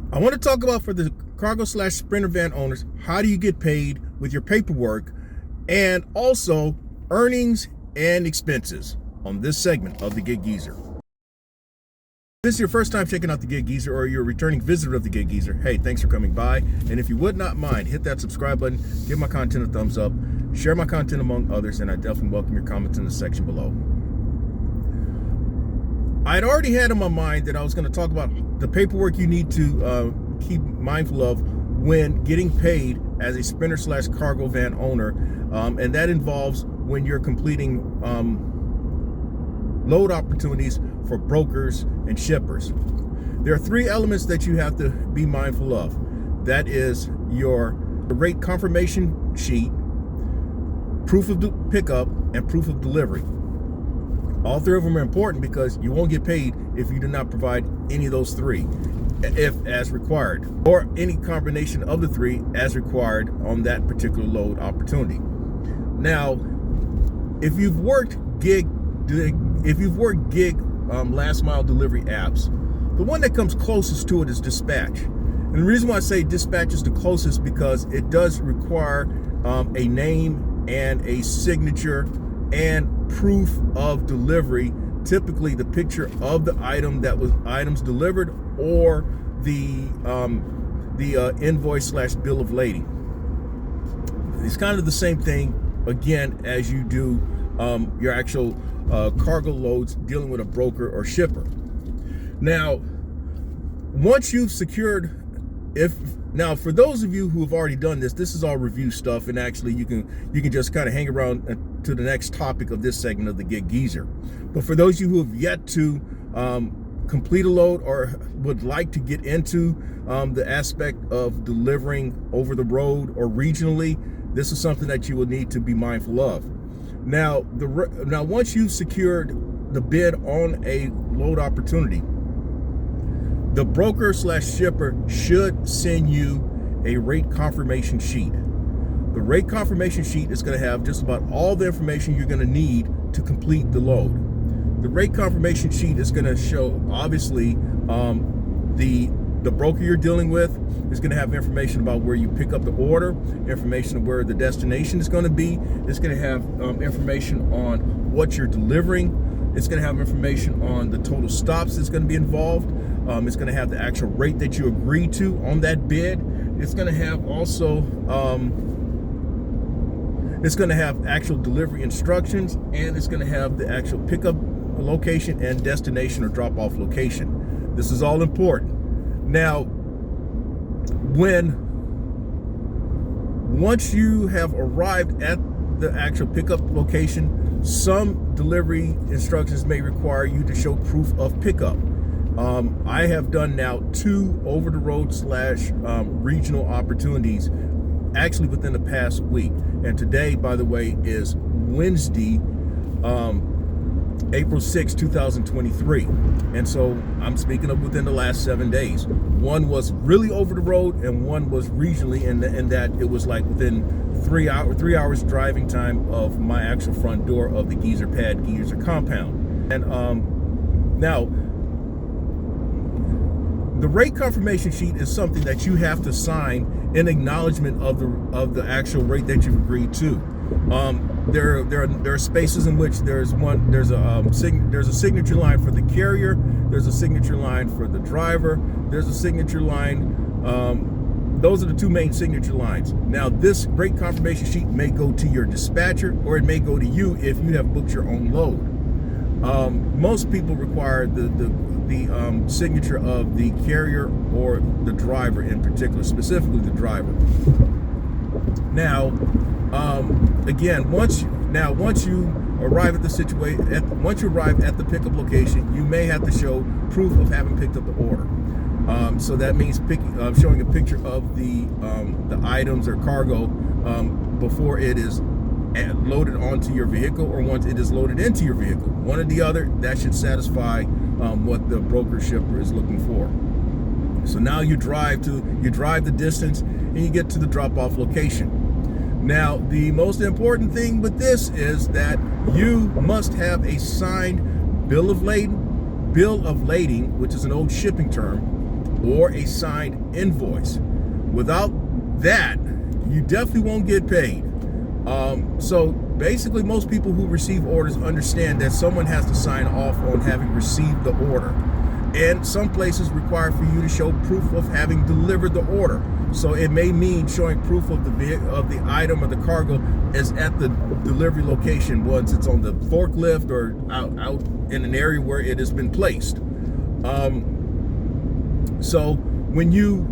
I want to talk about, for the cargo slash sprinter van owners, how do you get paid with your paperwork, and also earnings and expenses on this segment of the Gig Geezer. If this is your first time checking out the Gig Geezer, or you're a returning visitor of the Gig Geezer, hey, thanks for coming by. And if you would not mind, hit that subscribe button, give my content a thumbs up, share my content among others, and I definitely welcome your comments in the section below. I'd already had in my mind that I was going to talk about the paperwork you need to keep mindful of when getting paid as a sprinter slash cargo van owner, and that involves when you're completing load opportunities for brokers and shippers. There are three elements that you have to be mindful of. That is your rate confirmation sheet, proof of pickup, and proof of delivery. All three of them are important because you won't get paid if you do not provide any of those three, if as required, or any combination of the three as required on that particular load opportunity. Now, if you've worked gig last mile delivery apps, the one that comes closest to it is dispatch. And the reason why I say dispatch is the closest because it does require a name and a signature and proof of delivery, typically the picture of the item that was items delivered, or the invoice slash bill of lading. It's kind of the same thing again as you do your actual cargo loads dealing with a broker or shipper. Now, once you've secured, now for those of you who have already done this is all review stuff, and actually you can just kind of hang around to the next topic of this segment of the Gig Geezer. But for those of you who have yet to complete a load or would like to get into the aspect of delivering over the road or regionally, this is something that you will need to be mindful of. Now, once you've secured the bid on a load opportunity, the broker slash shipper should send you a rate confirmation sheet. The rate confirmation sheet is going to have just about all the information you're going to need to complete the load. The rate confirmation sheet is going to show, obviously, the broker you're dealing with is going to have information about where you pick up the order, information of where the destination is going to be. It's going to have information on what you're delivering. It's going to have information on the total stops that's going to be involved. It's going to have the actual rate that you agreed to on that bid. It's going to have also it's going to have actual delivery instructions, and it's going to have the actual pickup location and destination or drop-off location. This is all important. Now, once you have arrived at the actual pickup location, some delivery instructions may require you to show proof of pickup. I have done now 2 over-the-road slash regional opportunities actually within the past week. And today, by the way, is Wednesday, April 6, 2023. And so I'm speaking of within the last 7 days. One was really over the road, and one was regionally, in that it was like within 3 hours driving time of my actual front door of the Geezer compound. And now, the rate confirmation sheet is something that you have to sign in acknowledgement of the actual rate that you've agreed to. There are spaces in which there's a signature line for the carrier, there's a signature line for the driver, there's a signature line. Those are the 2 main signature lines. Now, this rate confirmation sheet may go to your dispatcher, or it may go to you if you have booked your own load. Most people require the signature of the carrier or the driver in particular, specifically the driver. Now, again, once you arrive at the pickup location, you may have to show proof of having picked up the order. So that means showing a picture of the items or cargo before it is loaded onto your vehicle, or once it is loaded into your vehicle. One or the other, that should satisfy what the broker shipper is looking for. So now you drive the distance and you get to the drop-off location. Now, the most important thing with this is that you must have a signed bill of lading, which is an old shipping term, or a signed invoice. Without that, you definitely won't get paid. So basically, most people who receive orders understand that someone has to sign off on having received the order. And some places require for you to show proof of having delivered the order. So it may mean showing proof of the item or the cargo is at the delivery location once it's on the forklift or out in an area where it has been placed. So when you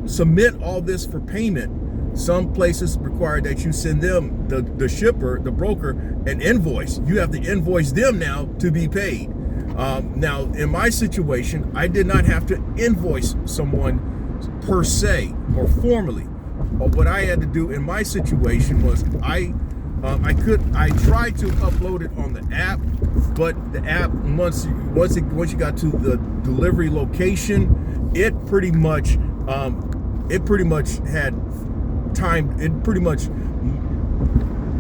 submit all this for payment, some places require that you send them, the shipper, the broker, an invoice. You have to invoice them now to be paid. Now, in my situation, I did not have to invoice someone per se or formally. What I had to do in my situation was I tried to upload it on the app, but the app once you got to the delivery location, it pretty much had time. It pretty much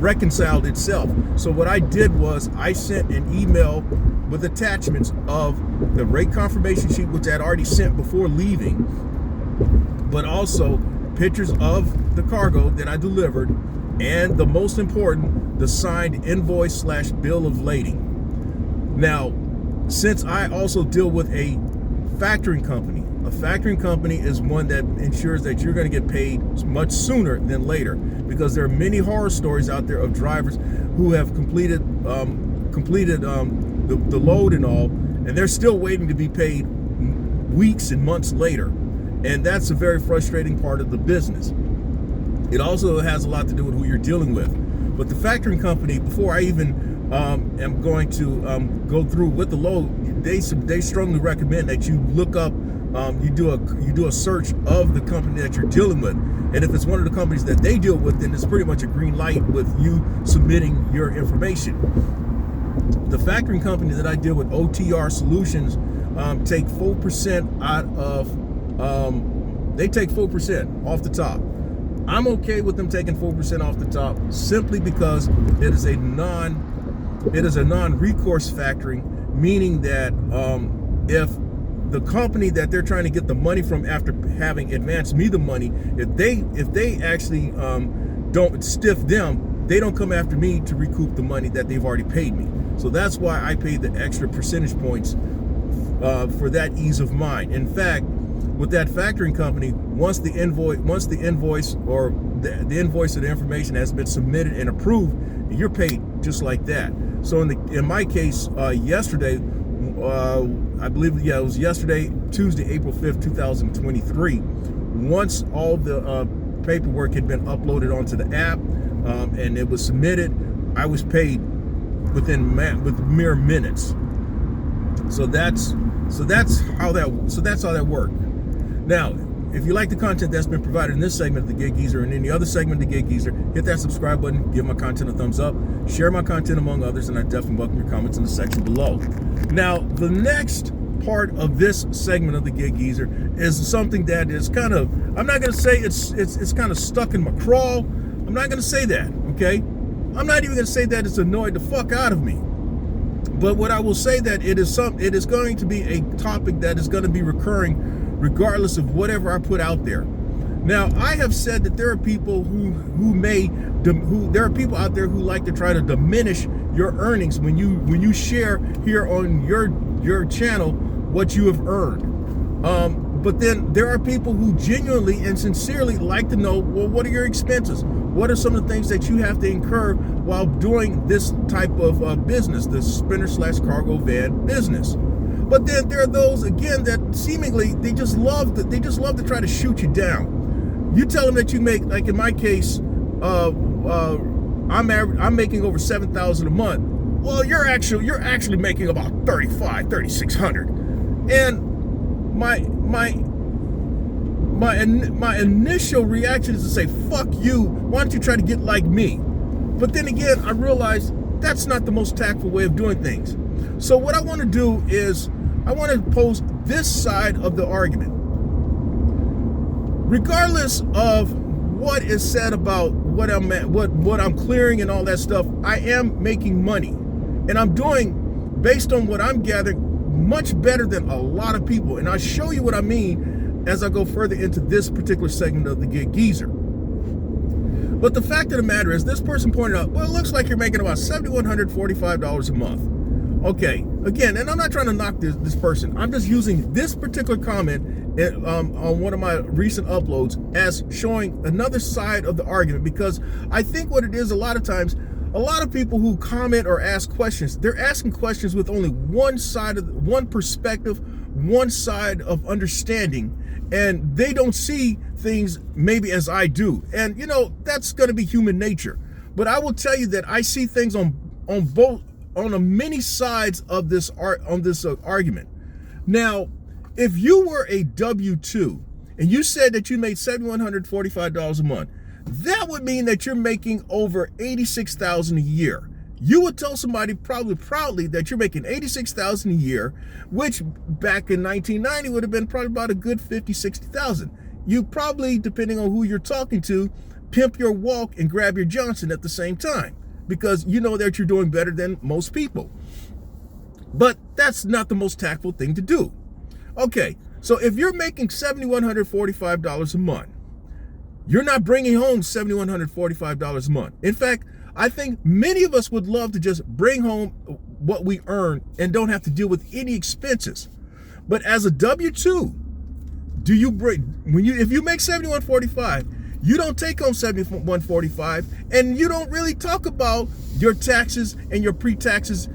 reconciled itself. So what I did was I sent an email with attachments of the rate confirmation sheet, which I'd already sent before leaving, but also pictures of the cargo that I delivered, and the most important, the signed invoice / bill of lading. Now, since I also deal with a factoring company is one that ensures that you're going to get paid much sooner than later, because there are many horror stories out there of drivers who have completed the load and all, and they're still waiting to be paid weeks and months later. And that's a very frustrating part of the business. It also has a lot to do with who you're dealing with. But the factoring company, before I even am going to go through with the load, they strongly recommend that you look up, you do a search of the company that you're dealing with. And if it's one of the companies that they deal with, then it's pretty much a green light with you submitting your information. The factoring company that I deal with, OTR Solutions, take 4% out of, they take 4% off the top. I'm okay with them taking 4% off the top, simply because it is a non-recourse factoring, meaning that if the company that they're trying to get the money from after having advanced me the money, if they actually don't stiff them, they don't come after me to recoup the money that they've already paid me. So that's why I paid the extra percentage points for that ease of mind. In fact, with that factoring company, once the invoice or the invoice or the information has been submitted and approved, you're paid just like that. So in my case, yesterday, I believe, it was yesterday, Tuesday, April 5th, 2023. Once all the paperwork had been uploaded onto the app and it was submitted, I was paid with mere minutes. So that's how that worked. Now, if you like the content that's been provided in this segment of the Gig Geezer and any other segment of the Gig Geezer, hit that subscribe button, give my content a thumbs up, share my content among others, and I definitely welcome your comments in the section below. Now, the next part of this segment of the Gig Geezer is something that is kind of, I'm not going to say it's kind of stuck in my craw. I'm not going to say that, okay? I'm not even going to say that it's annoyed the fuck out of me. But what I will say that it is going to be a topic that is going to be recurring regardless of whatever I put out there. Now, I have said that there are people there are people out there who like to try to diminish your earnings when you share here on your channel what you have earned. But then there are people who genuinely and sincerely like to know, well, what are your expenses? What are some of the things that you have to incur while doing this type of business, the spinner / cargo van business? But then there are those, again, that seemingly they just love to try to shoot you down. You tell them that you make, like in my case, I'm making over $7,000 a month. Well, you're actually making about $3,600, and my initial reaction is to say, fuck you, why don't you try to get like me? But then again, I realized that's not the most tactful way of doing things. So what I want to do is I want to pose this side of the argument. Regardless of what is said about what I'm clearing and all that stuff, I am making money. And I'm doing, based on what I'm gathering, much better than a lot of people. And I'll show you what I mean as I go further into this particular segment of the Gig Geezer. But the fact of the matter is, this person pointed out, well, it looks like you're making about $7,145 a month. Okay, again, and I'm not trying to knock this person. I'm just using this particular comment on one of my recent uploads as showing another side of the argument, because I think what it is, a lot of times, a lot of people who comment or ask questions, they're asking questions with only one perspective, one side of understanding, and they don't see things maybe as I do. And that's going to be human nature. But I will tell you that I see things on many sides of this argument. Now, if you were a W-2 and you said that you made $7,145 a month, that would mean that you're making over $86,000 a year. You would tell somebody probably proudly that you're making $86,000 a year, which back in 1990 would have been probably about a good $50,000, $60,000. You probably, depending on who you're talking to, pimp your walk and grab your Johnson at the same time, because you know that you're doing better than most people. But that's not the most tactful thing to do. Okay, so if you're making $7,145 a month, you're not bringing home $7,145 a month. In fact, I think many of us would love to just bring home what we earn and don't have to deal with any expenses. But as a W-2, if you make $7,145, you don't take home $7,145, and you don't really talk about your taxes and your pre-tax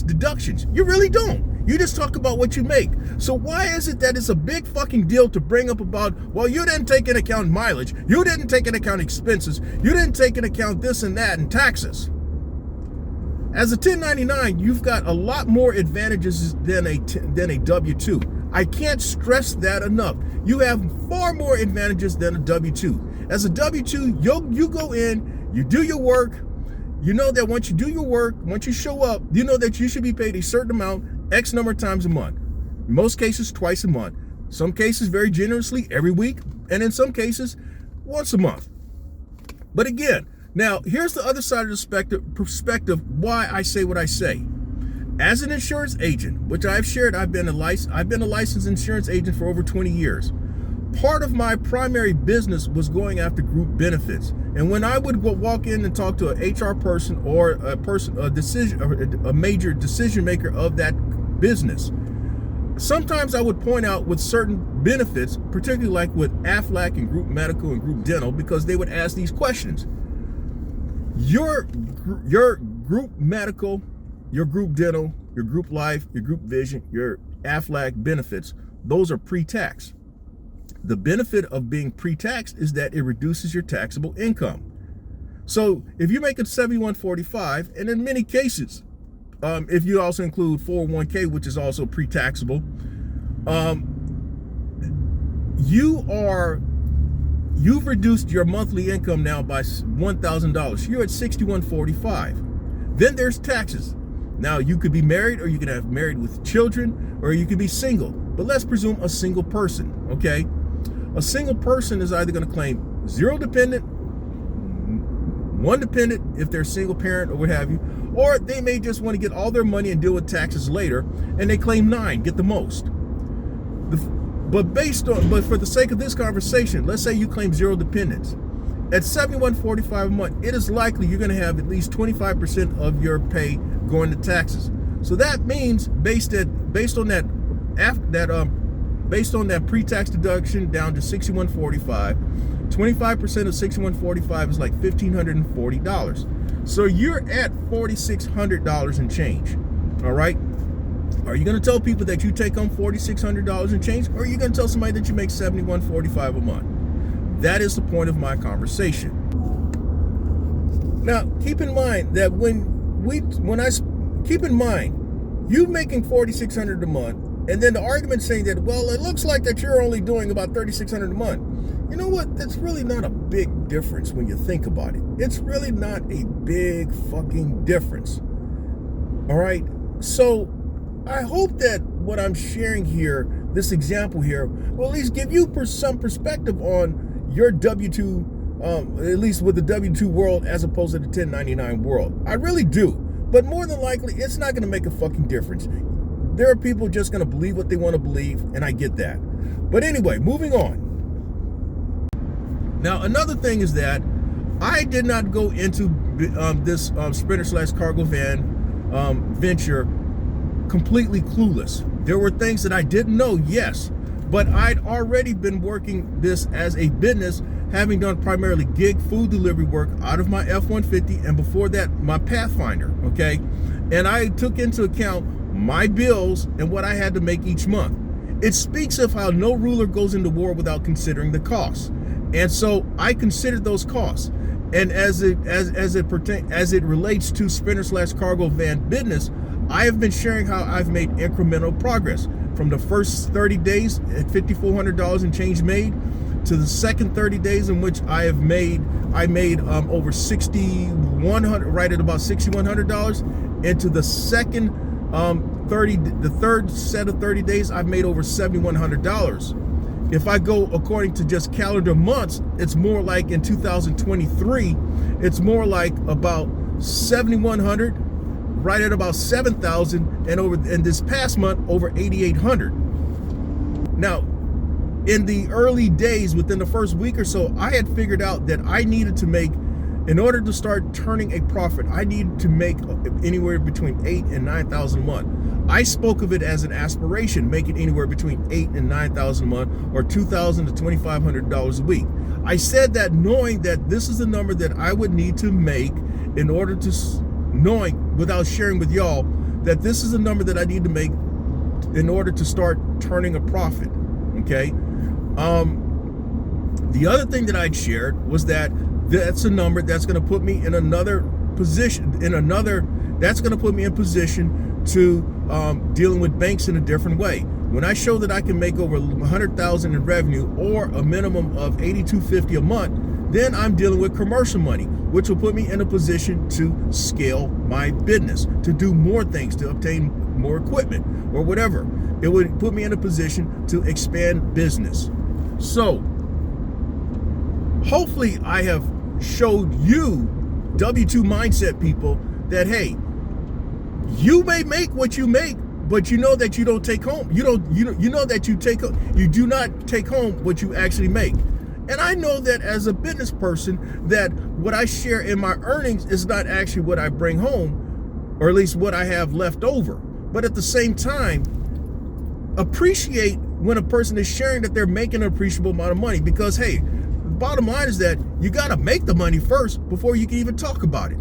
deductions. You really don't. You just talk about what you make. So why is it that it's a big fucking deal to bring up about, well, you didn't take into account mileage, you didn't take into account expenses, you didn't take into account this and that and taxes? As a 1099, you've got a lot more advantages than a W-2. I can't stress that enough. You have far more advantages than a W-2. As a W-2, you go in, you do your work. You know that once you do your work, once you show up, you know that you should be paid a certain amount, X number of times a month. In most cases, twice a month. Some cases, very generously, every week. And in some cases, once a month. But again, now here's the other side of the perspective why I say what I say. As an insurance agent, which I've shared, I've been a licensed insurance agent for over 20 years. Part of my primary business was going after group benefits. And when I would walk in and talk to an HR person or a major decision maker of that business, sometimes I would point out with certain benefits, particularly like with AFLAC and group medical and group dental, because they would ask these questions. Your group medical, your group dental, your group life, your group vision, your AFLAC benefits, those are pre-tax. The benefit of being pre-taxed is that it reduces your taxable income. So if you make it $7,145, and in many cases, if you also include 401k, which is also pre-taxable, you've reduced your monthly income now by $1,000. You're at $6,145. Then there's taxes. Now you could be married, or you could have married with children, or you could be single. But let's presume a single person, okay? A single person is either going to claim 0 dependent, 1 dependent if they're a single parent or what have you, or they may just want to get all their money and deal with taxes later, and they claim 9, get the most. But for the sake of this conversation, let's say you claim 0 dependents. At $7,145 a month, it is likely you're going to have at least 25% of your pay going to taxes. So that means based on that pre-tax deduction down to $6,145, 25% of $6,145 is like $1,540. So you're at $4,600 and change. All right. Are you going to tell people that you take home $4,600 and change, or are you going to tell somebody that you make $7,145 a month? That is the point of my conversation. Now, keep in mind that keep in mind, you making $4,600 a month, and then the argument saying that, well, it looks like that you're only doing about $3,600 a month. You know what? That's really not a big difference when you think about it. It's really not a big fucking difference. All right? So I hope that what I'm sharing here, this example here, will at least give you some perspective on your W-2, at least with the W-2 world as opposed to the 1099 world. I really do. But more than likely, it's not going to make a fucking difference. There are people just going to believe what they want to believe, and I get that. But anyway, moving on. Now, another thing is that I did not go into this Sprinter/cargo van venture completely clueless. There were things that I didn't know, yes, but I'd already been working this as a business, having done primarily gig food delivery work out of my F-150, and before that, my Pathfinder, okay? And I took into account my bills and what I had to make each month. It speaks of how no ruler goes into war without considering the costs. And so I considered those costs. And as it relates to Sprinter/cargo van business, I have been sharing how I've made incremental progress from the first 30 days at $5,400 and change made to the second 30 days in which I made over $6,100, right at about $6,100, and to the second the third set of 30 days, I've made over $7,100. If I go according to just calendar months, it's more like in 2023, it's more like about 7,100, right at about 7,000, and in this past month, over 8,800. Now, in the early days, within the first week or so, I had figured out that I needed to make, in order to start turning a profit, I needed to make anywhere between $8,000 and $9,000 a month. I spoke of it as an aspiration, making anywhere between $8,000 and $9,000 a month, or $2,000 to $2,500 a week. I said that knowing that this is the number that I would need to make in order to, knowing without sharing with y'all, that this is the number that I need to make in order to start turning a profit, okay? The other thing that I'd shared was that that's a number that's going to put me in another position, that's going to put me in position to dealing with banks in a different way. When I show that I can make over $100,000 in revenue or a minimum of $8,250 a month, then I'm dealing with commercial money, which will put me in a position to scale my business, to do more things, to obtain more equipment or whatever. It would put me in a position to expand business. So hopefully I have showed you W-2 mindset people that, hey, you may make what you make, but you know that you don't take home. You know that you do not take home what you actually make. And I know that as a business person, that what I share in my earnings is not actually what I bring home, or at least what I have left over. But at the same time, appreciate when a person is sharing that they're making an appreciable amount of money, because hey, the bottom line is that you got to make the money first before you can even talk about it.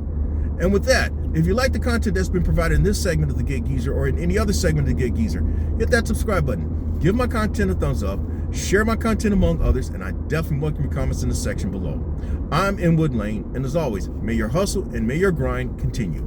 And with that, if you like the content that's been provided in this segment of the Gig Geezer or in any other segment of the Gig Geezer, hit that subscribe button, give my content a thumbs up, share my content among others, and I definitely welcome your comments in the section below. I'm Inwood Lane, and as always, may your hustle and may your grind continue.